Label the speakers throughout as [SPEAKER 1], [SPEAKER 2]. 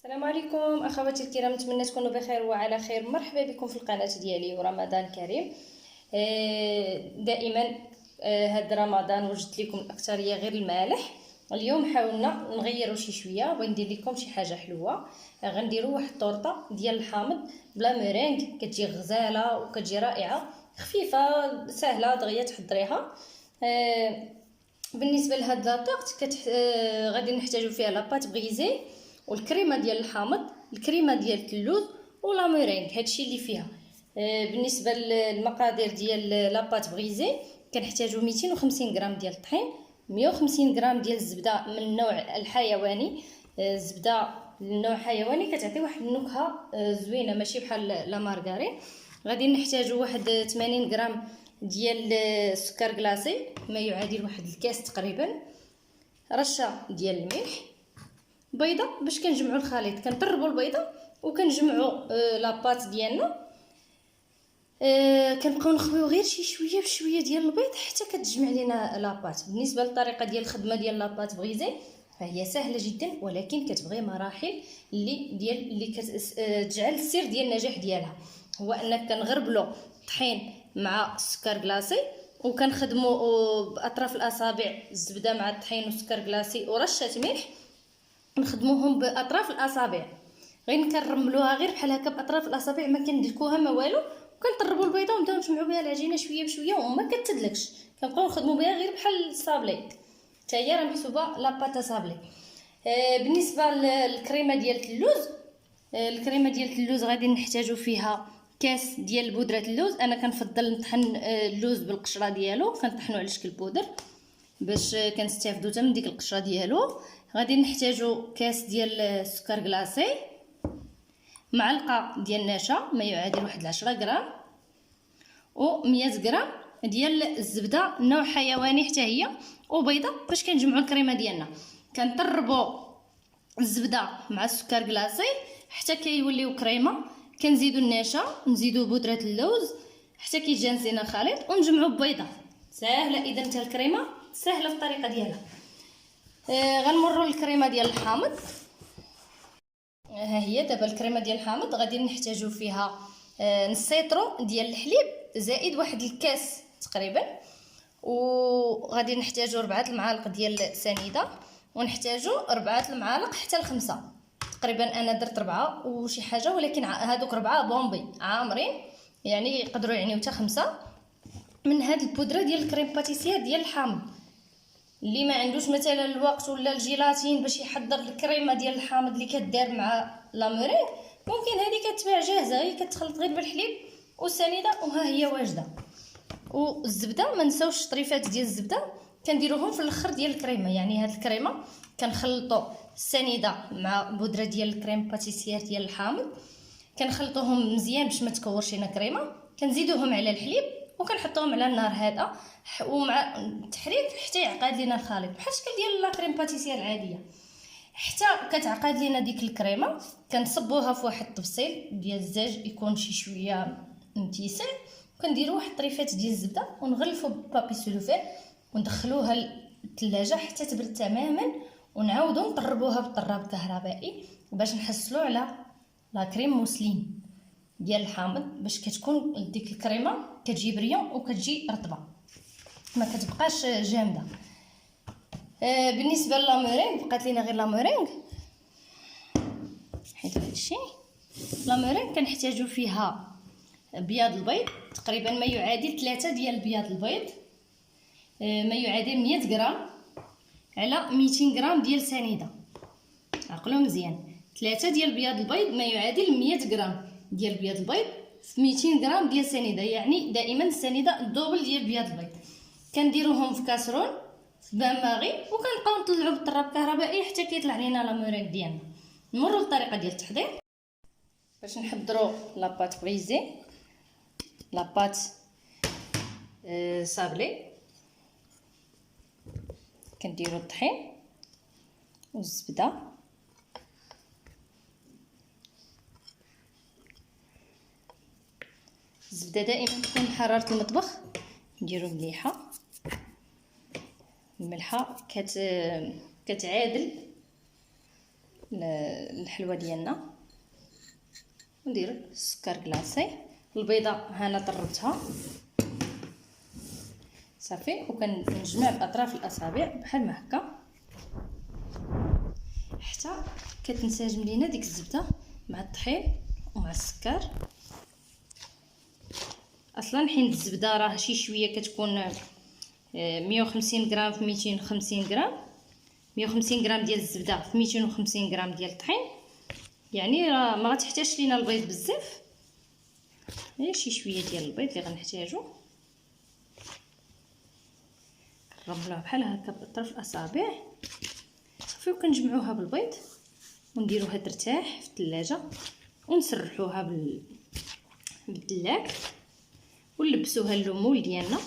[SPEAKER 1] السلام عليكم اخواتي الكرام، نتمنى تكونوا بخير وعلى خير. مرحبا بكم في القناه ديالي ورمضان كريم. دائما هاد رمضان وجدت لكم الاكثريه غير المالح. اليوم حاولنا نغيروا شي شويه، بغيت ندير لكم شي حاجه حلوه. غنديروا واحد الطورطه ديال الحامض بلا ميرينغ، كتجي غزاله وكتجي رائعه، خفيفه سهله دغيا تحضريها. بالنسبه لهاد لاطورت غادي نحتاجو فيها لاباط بغيزي والكريمه ديال الحامض، الكريمه ديال اللوز ولا ميرينغ، هادشي اللي فيها. بالنسبه للمقادير ديال لاباط بغيزي كنحتاجو 250 غرام ديال الطحين، 150 غرام ديال الزبده من النوع الحيواني. الزبده النوع حيواني كتعطي واحد النكهه زوينه، ماشي بحال لا مارغرين. غادي نحتاجو واحد 80 غرام ديال السكر كلاصي، ما يعادل واحد الكاس تقريبا، رشه ديال الملح، بيضه باش كنجمعوا الخليط. كنطربوا البيضه وكنجمعوا لاباط ديالنا. كنبقاو نخويو غير شي شويه بشويه ديال البيض حتى كتجمع لينا لاباط. بالنسبه للطريقه ديال الخدمه ديال لاباط بغيزي فهي سهله جدا، ولكن كتبغي مراحل اللي كتجعل السر ديال النجاح ديالها هو انك كنغربلو الطحين مع السكر كلاصي، وكنخدموا باطراف الاصابع الزبده مع الطحين والسكر كلاصي ورشه ملح، نخدموهم باطراف الاصابع. غير كنرملوها غير بحال هكا باطراف الاصابع، ما كندلكوها ما والو. وكنطربوا البيضه ونبداو نجمعوا بها العجينه شويه بشويه وما كتدلكش، كنبقاو نخدموا بها غير بحال الصابلي، حتى هي راه محسوبه لاباطا صابلي. بالنسبه للكريمه ديال اللوز، الكريمه ديال اللوز غادي نحتاجو فيها كاس ديال بودره اللوز. انا كنفضل نطحن اللوز بالقشره ديالو، كنطحنو على شكل بودر باش كنستافدو حتى من ديك القشره ديالو. غادي نحتاجو كاس ديال السكر كلاصي، معلقه ديال النشا ما يعادل واحد 10 غرام، و100 غرام ديال الزبده نوع حيواني حتى هي، وبيضه باش كنجمعوا الكريمه ديالنا. كنطربوا الزبده مع السكر كلاصي حتى كيوليو كريمه، كنزيدوا النشا، نزيدوا بودره اللوز حتى كيجانس لينا الخليط، ونجمعوا ببيضه. ساهله اذا حتى الكريمه سهله في الطريقه ديالها. غنمروا للكريمه ديال الحامض. ها هي دابا الكريمه ديال الحامض غادي نحتاجو فيها نص لتر ديال الحليب زائد واحد الكاس تقريبا، وغادي نحتاجو 4 المعالق ديال سنيده، ونحتاجو 4 المعالق حتى ل5 تقريبا. انا درت 4 وشي حاجه، ولكن هادوك 4 بومبي عامرين، يعني يقدروا يعنيو حتى 5 من هاد البودره ديال الكريم باتيسير ديال الحامض. اللي ما عندوش مثلا الوقت ولا الجيلاتين باش يحضر الكريمه ديال الحامض اللي كدار مع لا ميرينغ، ممكن هذه كتباع جاهزه، هي كتخلط غير بالحليب والسنيده وها هي واجده. والزبده ما نساوش الشطريفات ديال الزبده كنديروهم في الاخر ديال الكريمه. يعني هاد الكريمه كنخلطوا السنيده مع بودره ديال الكريم باتيسير ديال الحامض، كنخلطوهم مزيان باش ما تكورش لينا كريمه، كنزيدوهم على الحليب وكنحطوهم على النار هادئه ومع التحريك حتى يعقد لينا الخليط بحال الشكل ديال لا كريم باتيسير العاديه. حتى كتعقد لينا ديك الكريمه كنصبوها في واحد الطبسيل ديال الزاج يكون شي شويه متيسع، وكنديروا واحد الطريفات ديال الزبده ونغلفوا ببابي سلوفان وندخلوها للثلاجه حتى تبرد تماما، ونعاودوا نطربوها بالطراب الكهربائي باش نحصلوا على لا كريم موسلين ديال الحامض، باش كتكون ديك الكريمه كتجي بريون وكتجي رطبه ما كتبقاش جامده. بالنسبه لا ميرينغ بقات لينا غير لا ميرينغ، حيت هادشي لا ميرينغ كنحتاجو فيها بياض البيض تقريبا ما يعادل 3 ديال بياض البيض، ما يعادل 100 غرام على 200 غرام ديال سنيده. عقلوا مزيان، 3 ديال بياض البيض ما يعادل 100 غرام ديال بياض البيض في 200 غرام ديال سنيده، يعني دائما السنيده الدوبل ديال بياض البيض. كنديروهم في كاسرون في بان ماغي وكنبقاو نطلعوا بالطراب الكهربائي حتى كيطلع لينا لا ميرينغ ديالنا. نمروا للطريقه ديال التحضير. باش نحضروا لاباط بغيزي، لاباط صابلي، كنديروا الطحين والزبده الزبده دائما تكون حراره المطبخ، نديروا مليحه، الملحه كتعادل الحلوه ديالنا. وندير السكر كلاصي. البيضه هنا طربتها صافي، وكنجمع باطراف الاصابع بحال ما هكا حتى كتنسجم لينا ديك الزبده مع الطحين ومع السكر. اصلا حين الزبده راه شي شويه كتكون 150 غرام في 250 غرام، 150 غرام ديال الزبده في 250 غرام ديال الطحين، يعني راه ما غتحتاجش لينا البيض بزاف، غير شي شويه ديال البيض اللي غنحتاجو. كنرملوها بحال هكا باطراف الاصابع صافي، وكنجمعوها بالبيض ونديروها ترتاح في الثلاجه ونسرحوها بالدلاك ونلبسوها اللومول ديالنا.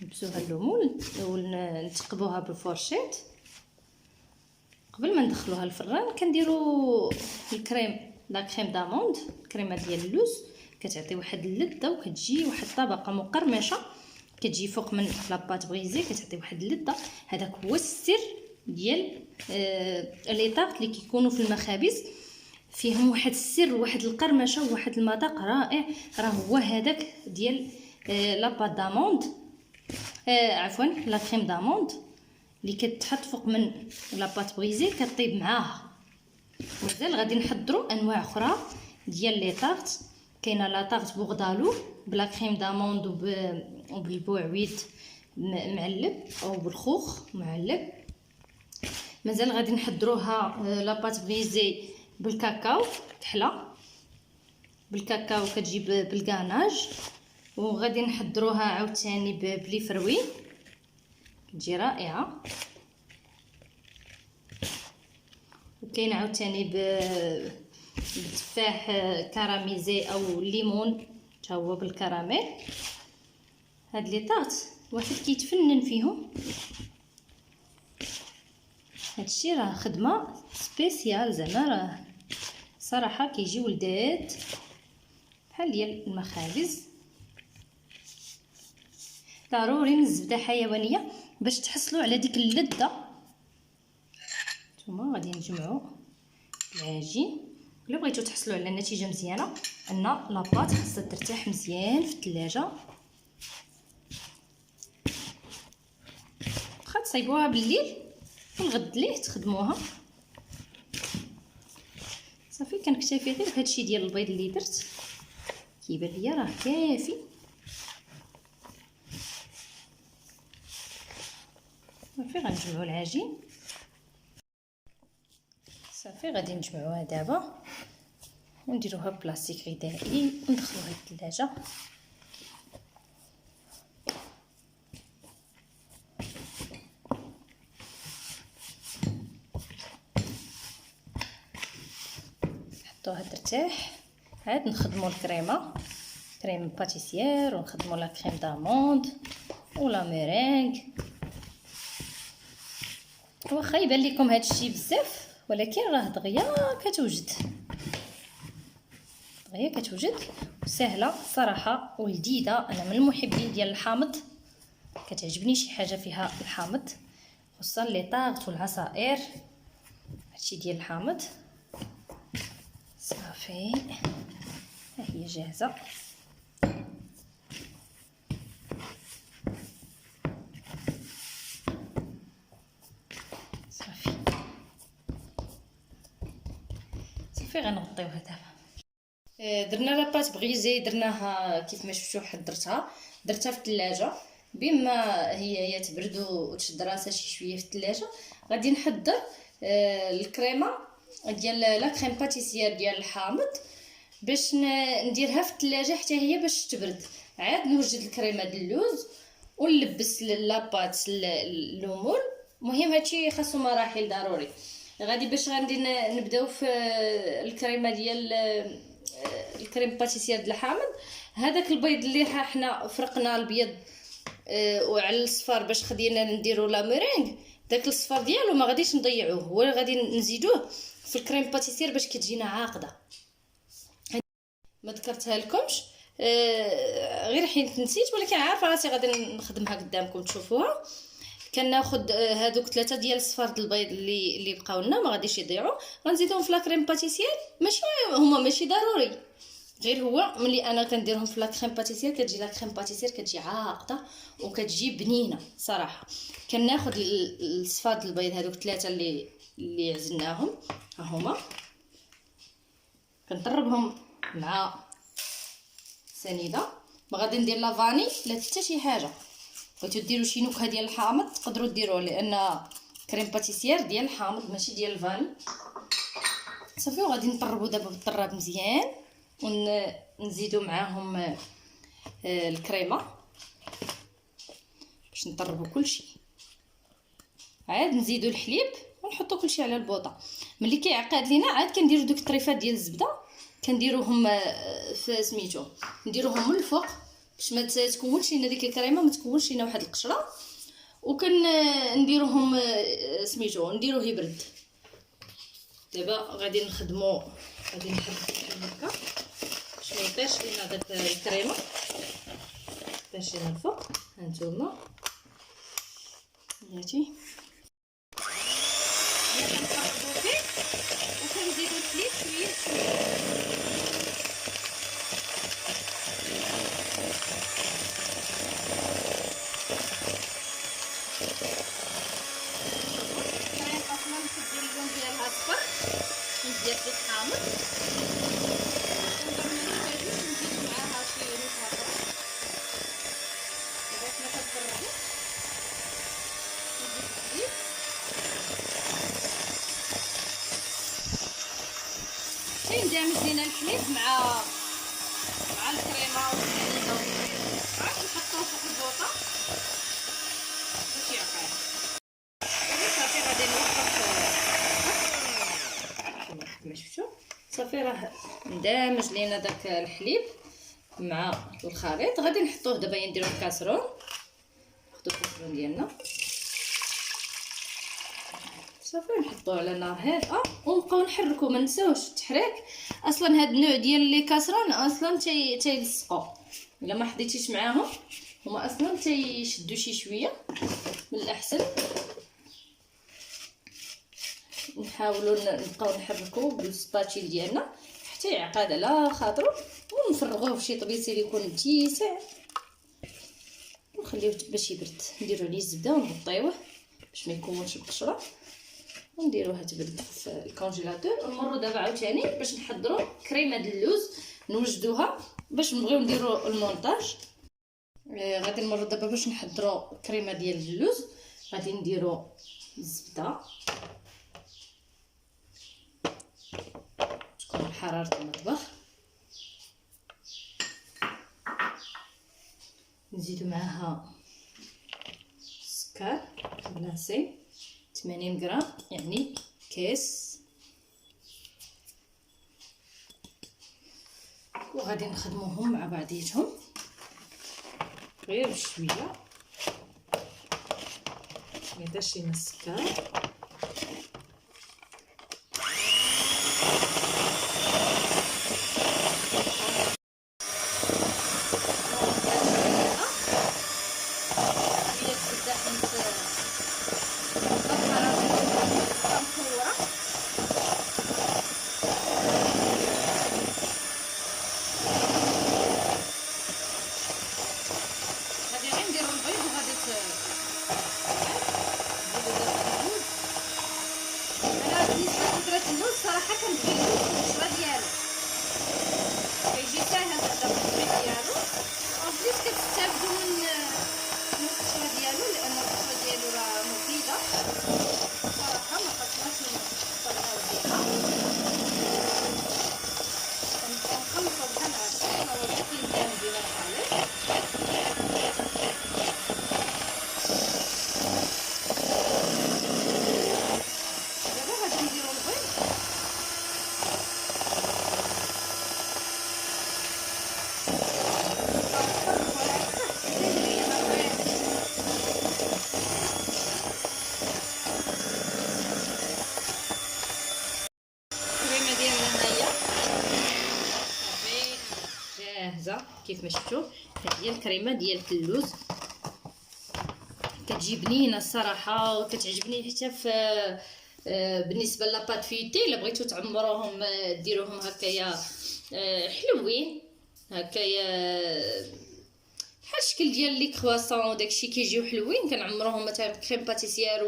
[SPEAKER 1] نلبسوها اللومول ونتقبوها بالفورشيط. قبل ما ندخلوها الفران كنديروا الكريم، لا كريم داموند، الكريمه ديال اللوز، كتعطي واحد اللذه وكتجي واحد الطبقه مقرمشه كتجي فوق من لاباط بغيزي، كتعطي واحد اللذه. هذاك هو السر ديال لي طارط اللي كيكونوا في المخابز، فيهم واحد السر وواحد القرمشه وواحد المذاق رائع، راه هو هذاك ديال لاباط داموند، عفوا لا كريم داموند اللي كتحط فوق من لاباط بغيزي كطيب معاها. مازال غادي نحضروا انواع اخرى ديال لي طارط. كاينه لا طارط بوغدالو بلا كريم داموند وبالبوعويد معلب او بالخوخ معلب. مازال غادي نحضروها لاباط بغيزي بالكاكاو كحله، بالكاكاو كتجيب بالكاناج. وغادي نحضروها عاوتاني بلي فروي كتجي رائعه. وكاين عاوتاني بالتفاح كراميزي او ليمون حتى هو بالكراميل. هاد لي طارط واحد كيتفنن فيهم، هادشي راه خدمه سبيسيال زعما، راه صراحه كيجيو لذاذ بحال ديال المخابز. ضروري من الزبده حيوانيه باش تحصلوا على ديك اللذه. نتوما غادي نجمعوا العجين. الا بغيتو تحصلوا على نتيجه مزيانه ان لاباط خاصها ترتاح مزيان في الثلاجه. واخا تصايبوها بالليل والغد ليه تخدموها صافي. كنكتفي غير بهادشي ديال البيض اللي درت، كيبان ليا راه كافي. صافي غنجمعوا العجين صافي. غادي نجمعوها دابا ونديروها بلاستيك غذائي وندخلوها للثلاجه. نحطوها ترتاح، عاد نخدموا الكريمه، كريم باتيسير، ونخدموا لا كريم داموند ولا ميرينغ. واخا يبان لكم هادشي بزاف ولكن راه دغيا كتوجد، دغيا كتوجد وسهله صراحه ولذيذه. انا من المحبين ديال الحامض، كتعجبني شي حاجه فيها الحامض، خصوصا لي طارط والعصائر. هادشي ديال الحامض صافي. ها هي جاهزه. صافي غنغطيوها دابا. درنا لاباط بغيزي، درناها كيف ما شفتوا، حضرتها درتها في الثلاجه بما هي تبرد وتشد راسها شي شويه في الثلاجه. غادي نحضر الكريمه ديال لا كريم باتيسير ديال الحامض باش نديرها في الثلاجه حتى هي باش تبرد. عاد نوجد الكريمه ديال اللوز ونلبس لاباط اللومول. المهم هادشي خاصو مراحل ضروري. غادي باش غادي نبداو في الكريمه ديال الكريم باتيسير ديال الحامض. هذاك البيض اللي حنا فرقنا البيض وعلى الصفار باش خدينا نديرو لا ميرينغ، داك الصفار ديالو ما غاديش نضيعوه، هو غادي نزيدوه في الكريم باتيسير باش كتجينا عاقده. ما ذكرتها لكمش غير حين نسيت، ولكن عارفه راسي غادي نخدمها قدامكم تشوفوها. كناخذ هادوك 3 ديال الصفار د البيض اللي بقاو لنا ما غاديش يضيعوا، غنزيدهم في لا كريم باتيسير. ماشي هما ماشي ضروري، غير هو ملي انا كنديرهم في لا كريم باتيسير كتجي لا كريم باتيسير كتجي عاقده وكتجي بنينه صراحه. كناخذ الصفار د البيض هادوك 3 اللي عزلناهم، ها هما كنطربهم مع سنيده. ما غادي ندير لا فاني لا حتى شي حاجه. بغيتو ديروا شي نكهه ديال الحامض تقدروا ديروه، لان كريم باتيسير ديال الحامض ماشي ديال الفاني. صافي وغادي نطربوا دابا بالطراب مزيان ونزيدوا معاهم الكريمه باش نطربوا كلشي. عاد نزيدوا الحليب ونحطوا كلشي على البوطه. ملي كيعقد لينا عاد كنديروا دوك الطريفات ديال الزبده كنديروهم في سميتو، نديروهم من الفوق باش ما تكونش لينا ديك الكريمه، ما تكونش لينا واحد القشره. نديروهم سميتو نديروه يبرد. دابا غادي نخدموا، غادي نحرك هكا باش ما يطيرش لينا داك الكريمه، باش لينا الفوق. هانتوما بلاتي كنقربوا فيه وكنزيدوا الحليب شويه شويه. اللون ديالها صفر ندير فيه حامض ونزيد معاها شي نكهه اخرى لغايه ما كتبردو. نزيد الحليب كيندمج لينا الحليب مع الكريمه والسنيده عاد نحطوه فوق البوطه باش يعقد. صافي غادي نوقف كما شفتوا. صافي راه ندمج لينا داك الحليب مع الخليط. غادي نحطوه دابا نديرو في كاسرون، ناخذ الكاسرون ديالنا صافي نحطوه على نار هادئه ونبقاو نحركو. ما نساوش التحريك. اصلا هاد النوع ديال لي كاسرون اصلا تيلصقوا، الا ما حطيتيش معاهم هما اصلا تيشدوا شي شويه. من الاحسن نحاولوا نبقاو نحركو بالسباتيل ديالنا حتى يعقد على خاطرو، ونفرغوه في شي طبيسيل يكون متيسع ونخليوه باش يبرد. نديرو عليه الزبده ونغطيوه باش ما يكونش بقشره ونديروها تبرد في الكونجيلاتور. ونمروا دابا عاوتاني باش نحضروا كريمه د اللوز نوجدوها باش نبغيو نديروا المونتاج. غادي نمروا دابا باش نحضروا كريمه ديال اللوز. غادي نديروا الزبده تكون بحراره المطبخ، نزيدو معاها السكر بلاصي 80 غرام يعني كيس، وغادي نخدموهم مع بعضياتهم غير بشويه ما يديرش لينا السكر. صراحه كنبغي القشره ديالو كيجي ساهل هذا الطريق ديالو، وبليس كتستافدوا من القشره ديالو لان القشره ديالو راه مفيده صراحه. ما خصناش نطلعوا بها، كنخلطوا بها مع السكر والبيكين ديال الخليط. جاهزه كيف ما شفتوا. هذه هي الكريمه ديال اللوز كتجي بنينه الصراحه، وكتعجبني حتى في بالنسبه لاباط فيتي الا بغيتو تعمروهم ديروهم هكايا حلوين هكايا بحال الشكل ديال لي كرواسون وداكشي كيجيو حلوين. كنعمروهم مثلا بكريم باتيسير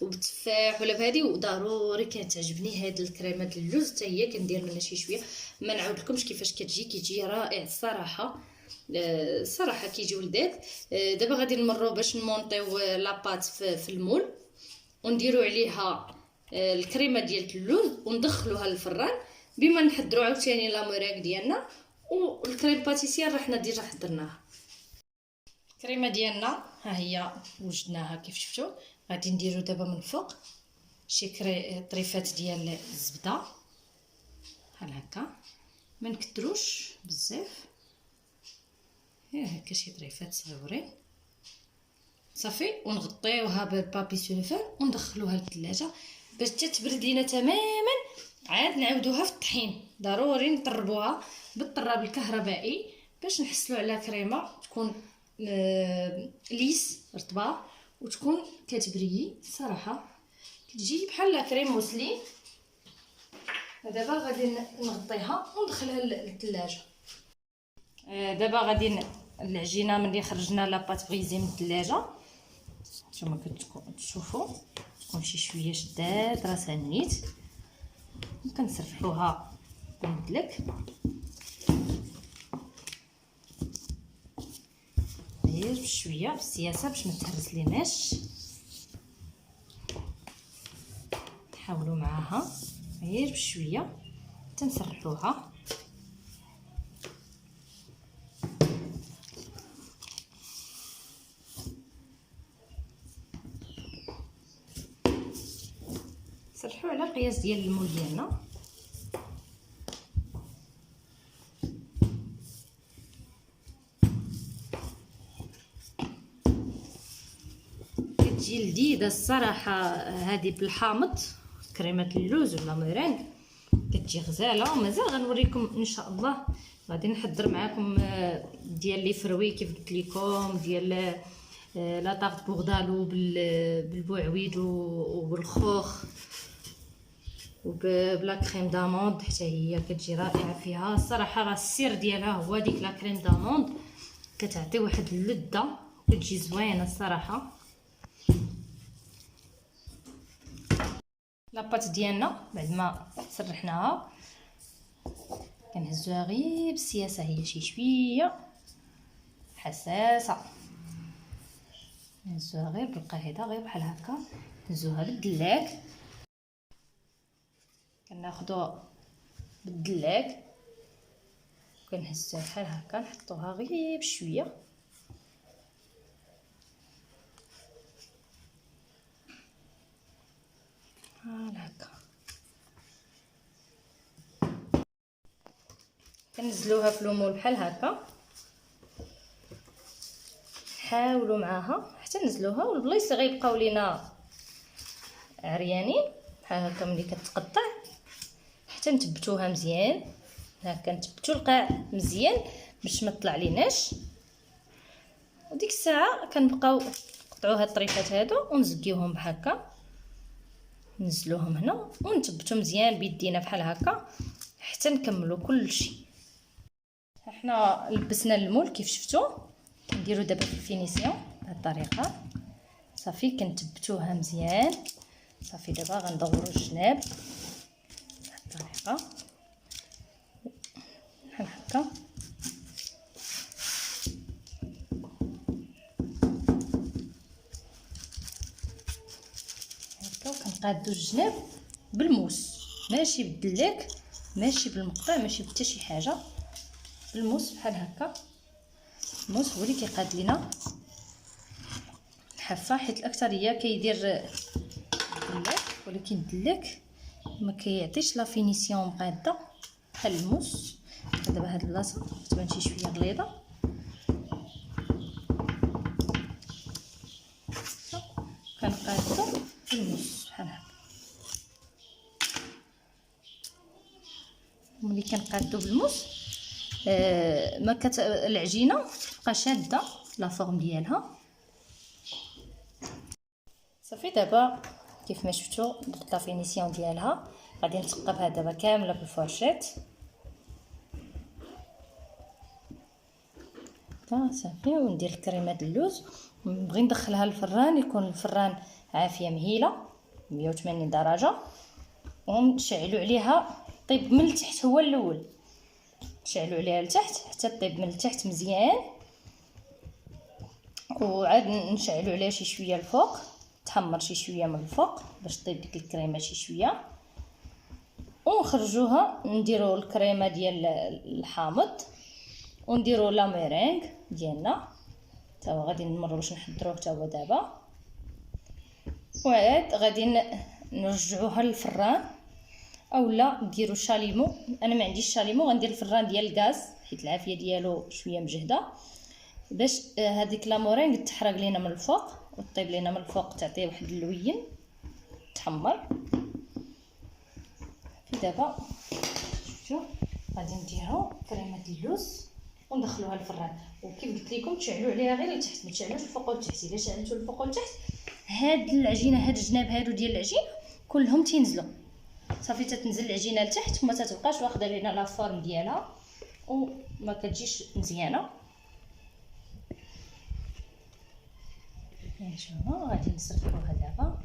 [SPEAKER 1] وبالتفاح ولا بهادي. وضروري كتعجبني هاد الكريمه د اللوز حتى هي كندير منها شي شويه. ما نعاودلكمش كيفاش كيجي رائع الصراحه. الصراحه كيجيو لذاذ. دابا غادي نمروا باش نمونطيو لاباط في المول ونديرو عليها الكريمه ديال اللوز وندخلوها للفران بما نحضروا عاوتاني لا موريك ديالنا. والكريم باتيسير راه حنا ديجا حضرناها. الكريمه ديالنا ها هي وجدناها كيف شفتوا. غادي نديرو دابا من فوق شي طريفات ديال الزبده بحال هكا، ما نكثروش بزاف، هكا شي طريفات صغيورين صافي. ونغطيوها بالبابي سولفان وندخلوها للثلاجه باش تتبرد لينا تماما. عاد نعاودوها في الطحين، ضروري نطربوها بالطراب الكهربائي باش نحصلوا على كريمه تكون ليس رطبه وتكون كتبريي صراحه، كتجي بحال كريم موسلي. دابا غادي نغطيها وندخلها للثلاجه. دابا غادي العجينه ملي خرجنا لاباط فريزي من الثلاجه نتوما كتشوفوا تكون شي شويه شداد راسها نيت. كنسرحوها بالمدلك غير بشويه بالسياسه باش ما تهرس ليناش. نحاولوا معاها غير بشويه تنسرحوها. سرحوا على قياس ديال المول ديالنا. كتجي لذيذه الصراحه هذه بالحامض كريمه اللوز ولا ميرينغ، كتجي غزاله. ومازال غنوريكم ان شاء الله. غادي نحضر معكم ديال لي فروي كيف قلت لكم، ديال لا طارت بوغدالو بالبوعويد وبالخوخ وبلا كريم داموند حتى هي كتجي رائعه فيها الصراحه. راه السر ديالها هو ديك لا كريم داموند، كتعطي واحد اللذه كتجي زوينه الصراحه. لاباط ديالنا بعد ما سرحناها كنهزوها غير بالسياسه، هي شي شويه حساسه، نهزوها غير بالقاعده غير بحال هكا. نهزوها بالدلاك، كناخدو بالدلاك كنهزوها بحال هكا، نحطوها غير بشويه بحال هكا. كنزلوها في المول بحال هكا، نحاولوا معاها حتى نزلوها. والبلايص اللي غيبقاو لينا عريانين بحال هكا ملي كتقطع حتى نثبتوها مزيان هكا، نثبتوا القاع مزيان باش ما طلع ليناش. وديك الساعه كنبقاو نقطعوا هاد الطريفات هادو ونزكيوهم بحال هكا، ننزلوهم هنا ونثبتوا مزيان بيدينا بحال هكا حتى نكملوا كلشي. احنا لبسنا المول كيف شفتوا. كنديروا دابا في الفينيسيون بهذه الطريقه صافي. كنثبتوها مزيان صافي. دابا غندوروا الجناب بهذه الطريقه بحال هكا. وكنقادو الجناب بالموس، ماشي بالدلاك، ماشي بالمقطع، ماشي حتى شي حاجه، بالموس بحال هكا. الموس هو اللي كيقاد لينا الحافه، حيت الاكثريه كيدير الدلاك، ولكن الدلاك ما كيعطيش لا فينيسيون مقاده بحال الموس. دابا هاد البلاصه تبان شي شويه غليظه، كنقادو بالموس بحال هكا. ملي كنقادو بالموس ما العجينه تبقى شاده لا فورم ديالها. صافي دابا كيف ما شفتوا درت لا فينيسيون ديالها. غادي نثقبها دابا كامله بالفرشيط. صافي وندير الكريمه د اللوز. نبغي ندخلها للفران، يكون الفران عافيه مهيله 180 درجه، ونشعلوا عليها طيب من التحت. هو الاول نشعلوا عليها لتحت حتى طيب من التحت مزيان، وعاد نشعلوا عليها شي شويه الفوق، تحمر شي شويه من الفوق باش طيب ديك الكريمه شي شويه، ونخرجوها. نديروا الكريمه ديال الحامض ونديروا لا ميرينغ ديالنا تا هو غادي نمروا باش نحضروه تا هو دابا. وعاد غادي نرجعوها للفران، اولا ديروا شاليمو. انا ما عنديش شاليمو، غندير الفران ديال الغاز حيت العافيه ديالو شويه مجهده، باش هذيك لا مورينغ تحرق لينا من الفوق وطيب لينا من الفوق، تعطيه واحد اللوين تحمر. دابا شفتوا غادي نديرو كريمه اللوز وندخلوها للفران. وكيف قلت لكم تشعلوا عليها غير لتحت، ما تشعلوش الفوق والتحت. الا شعلتوا الفوق والتحت هاد العجينه، هاد الجناب هادو ديال العجين كلهم تينزلوا. صافي تتنزل العجينه لتحت وما تتبقاش واخده لينا لا فورم ديالها وما كتجيش مزيانه. شوفوا غادي نصرفوها دابا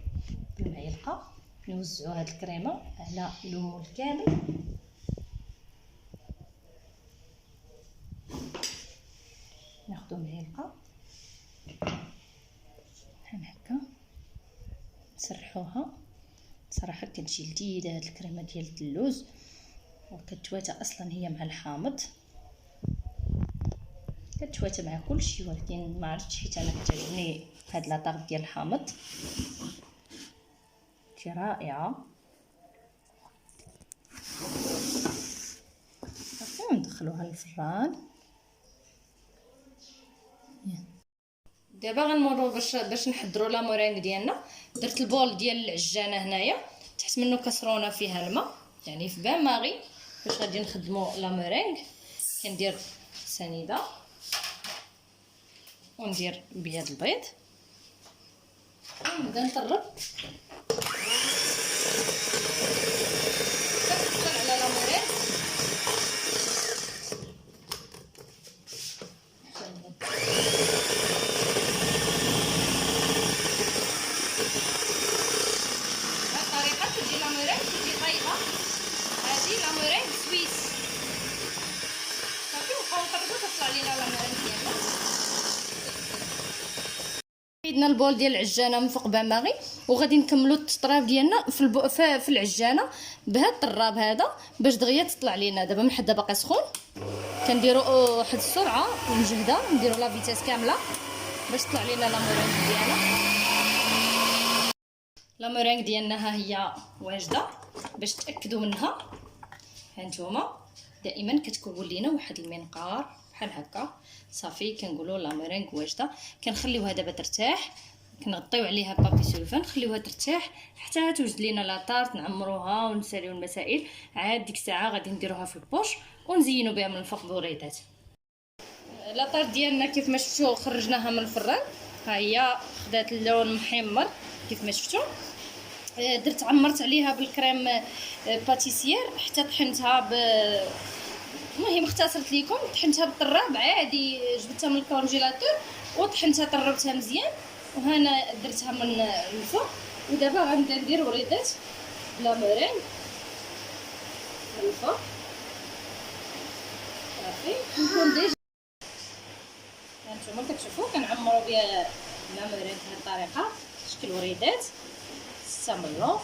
[SPEAKER 1] بالمعلقه، نوزعوا هاد الكريمه على الليمون كامل. ناخذ معلقه بحال هكا نسرحوها. صراحه كتجي لذيذه هاد الكريمه ديال اللوز، وكتواتى اصلا هي مع الحامض، كتواتى مع كلشي. ولكن ما عرفتش حيت انا كتعجبني هاد لاطاغ ديال الحامض، شي رائعه. صافي ندخلوها للفران. دابا غنمروا باش نحضروا لا مورينغ ديالنا. درت البول ديال العجانه هنايا، تحت منه كسرونه فيها الماء يعني في بان ماغي باش غادي نخدموا لا مورينغ. كندير سنيده وندير بيض البيض ونبدا نطرب على لا مورينغ. عندنا البول ديال العجانه من فوق باماغي، وغادي نكملوا التطراب ديالنا في العجانه بهذا الطراب هذا باش دغيا تطلع لينا. دابا من حدا باقي سخون كنديروا واحد السرعه مجهده، نديروا لا فيتاس كامله باش تطلع لينا لا مورينغ ديالنا. لا مورينغ ديالنا ها هي واجده. باش تاكدوا منها ها نتوما دائما كتكون لينا واحد المنقار بحال هكا. صافي كنقولوا لا مورينغ واجده. كنخليوها دابا ترتاح، كنغطيو عليها بابي سولفان نخليوها ترتاح حتى توجد لينا لاطارت، نعمروها ونساليو المسائل. عاد ديك الساعه غادي نديروها في البوش ونزينوا بها من الفوق بوريدات. لاطارت ديالنا كيف ما شفتوا خرجناها من الفران، ها هي خدات اللون محمر كيف ما شفتوا. درت عمرت عليها بالكريم باتيسير حتى طحنتها المهم اختصرت لكم. طحنتها بالطراب عادي، جبتها من الكونجيلاتور وطحنتها طربتها مزيان، وهنا درتها من الفوق. ودابا غنبدا ندير وريدات لا مورينغ من الفوق. صافي نكون ديجا هانتوما كتشوفوا كنعمروا بها لا مورينغ بهذه الطريقه شكل وريدات استمروا.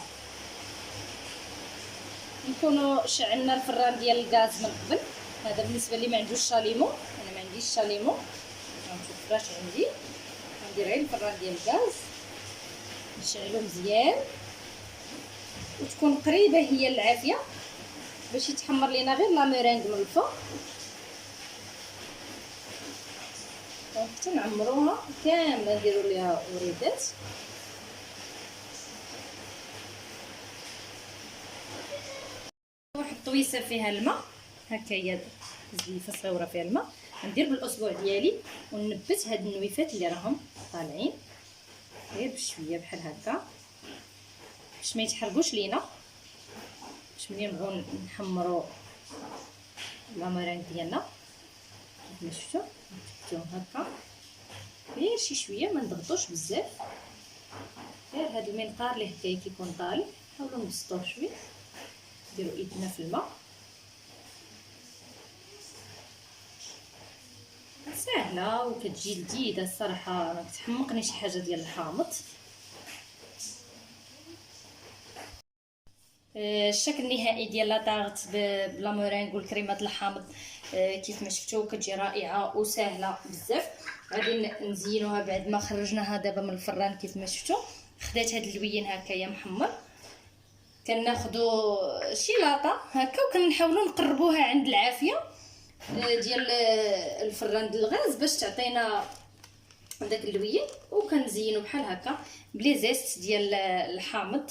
[SPEAKER 1] نكونوا شعلنا الفران ديال الغاز من قبل. هذا بالنسبه اللي ما عندوش شاليمو، انا ما عنديش شاليمو. غنشوف فاش عندي غندير غير الفران ديال الغاز نشعلو مزيان وتكون قريبه هي العافيه باش يتحمر لينا غير لا مورينغ من الفوق. حتى نعمروها كامله نديروا ليها وريدات. واحد الطويسه فيها الماء هكا، هي زليفه صغيره فيها الماء. ندير بالاصبع ديالي وننبت هاد النويفات اللي راهم طالعين غير بشويه بحال هكا باش ما يتحرقوش لينا، باش ملي نبغيو نحمروا لا ميرينغ ديالنا كيف ما شفتوا نتبتوهم هكا غير شي شويه، ما نضغطوش بزاف، غير هذا المنقار اللي هكا كيكون طالع نحاولوا نبسطوه شويه، نديروا ايدنا في الماء. سهله وكتجي لذيذه الصراحه، ما كتحمقني شي حاجه ديال الحامض. الشكل النهائي ديال لا طاغت بلا مورينغ والكريمه الحامض كيف ما شفتوا كتجي رائعه وسهله بزاف. غادي نزينوها بعد ما خرجناها دابا من الفران. كيف ما شفتوا خديت هذا اللوين هكايا محمر، كناخذوا شي لاطه هكا وكنحاولوا نقربوها عند العافيه ديال الفران ديال الغاز باش تعطينا داك اللوين، وكنزينوا بحال هكا بلي زيست ديال الحامض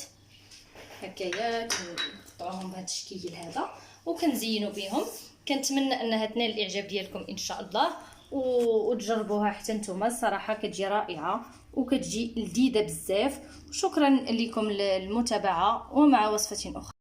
[SPEAKER 1] هكايا، كنقطعوهم بهذا الشكل هذا وكنزينوا بهم. كنتمنى انها تنال الاعجاب ديالكم ان شاء الله، وتجربوها حتى نتوما. الصراحه كتجي رائعه وكتجي لذيذه بزاف. شكرا لكم للمتابعه، ومع وصفه اخرى.